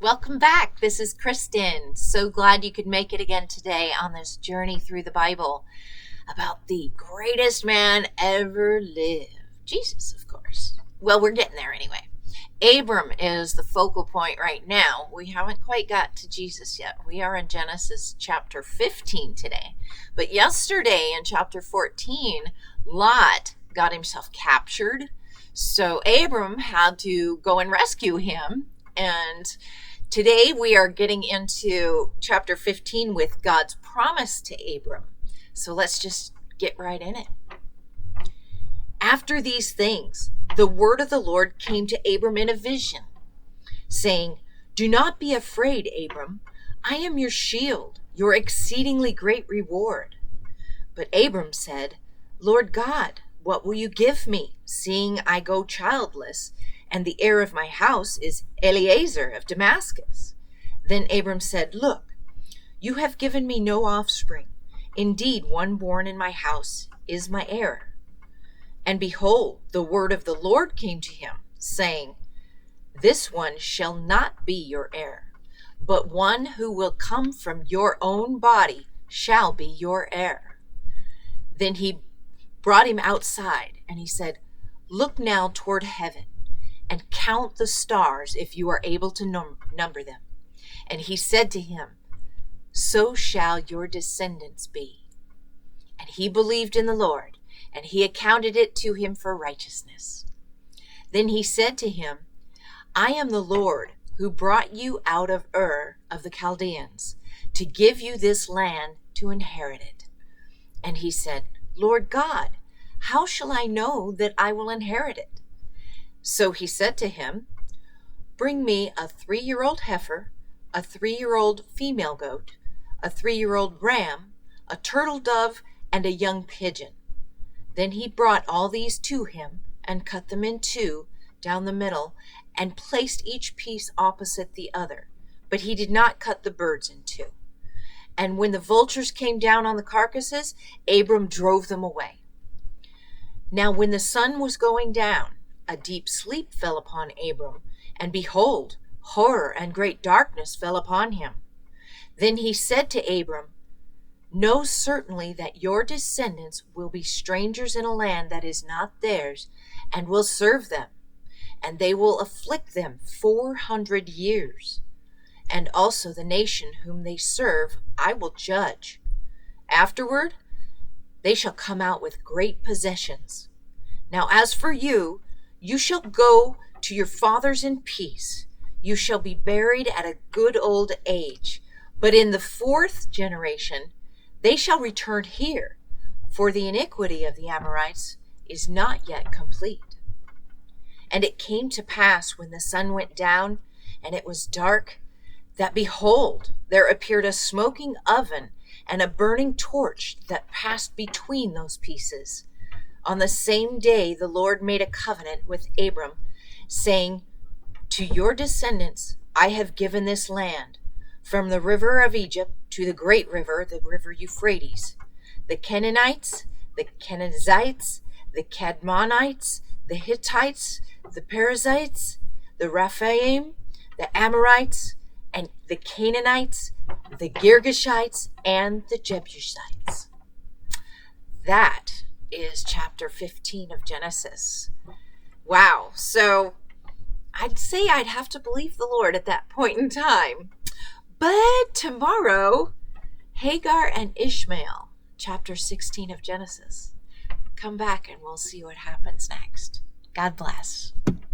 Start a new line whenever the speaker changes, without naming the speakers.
Welcome back. This is Kristen. So glad you could make it again today on this journey through the Bible about the greatest man ever lived. Jesus, of course. Well, we're getting there anyway. Abram is the focal point right now. We haven't quite got to Jesus yet. We are in Genesis chapter 15 today. But yesterday in chapter 14, Lot got himself captured. So Abram had to go and rescue him. And today we are getting into chapter 15 with God's promise to Abram. So let's just get right in it. After these things, the word of the Lord came to Abram in a vision, saying, "Do not be afraid, Abram. I am your shield, your exceedingly great reward." But Abram said, "Lord God, what will you give me, seeing I go childless, and the heir of my house is Eliezer of Damascus?" Then Abram said, "Look, you have given me no offspring. Indeed, one born in my house is my heir." And behold, the word of the Lord came to him, saying, "This one shall not be your heir, but one who will come from your own body shall be your heir." Then he brought him outside, and he said, "Look now toward heaven, and count the stars if you are able to number them." And he said to him, "So shall your descendants be." And he believed in the Lord, and he accounted it to him for righteousness. Then he said to him, "I am the Lord who brought you out of Ur of the Chaldeans to give you this land to inherit it." And he said, "Lord God, how shall I know that I will inherit it?" So he said to him, "Bring me a 3-year-old heifer, a 3-year-old female goat, a 3-year-old ram, a turtle dove, and a young pigeon." Then he brought all these to him and cut them in two down the middle and placed each piece opposite the other. But he did not cut the birds in two. And when the vultures came down on the carcasses, Abram drove them away. Now when the sun was going down, a deep sleep fell upon Abram, and behold, horror and great darkness fell upon him. Then he said to Abram, "Know certainly that your descendants will be strangers in a land that is not theirs, and will serve them, and they will afflict them 400 years. And also the nation whom they serve I will judge. Afterward, they shall come out with great possessions. Now as for you, you shall go to your fathers in peace. You shall be buried at a good old age. But in the 4th generation, they shall return here, for the iniquity of the Amorites is not yet complete." And it came to pass when the sun went down and it was dark, that behold, there appeared a smoking oven and a burning torch that passed between those pieces. On the same day the Lord made a covenant with Abram, saying, "To your descendants I have given this land, from the river of Egypt to the great river, the river Euphrates, the Canaanites, the Kenizzites, the Cadmonites, the Hittites, the Perizzites, the Rephaim, the Amorites, and the Canaanites, the Girgashites, and the Jebusites." That is chapter 15 of Genesis. Wow. So I'd say I'd have to believe the Lord at that point in time. But tomorrow, Hagar and Ishmael, chapter 16 of Genesis. Come back and we'll see what happens next. God bless.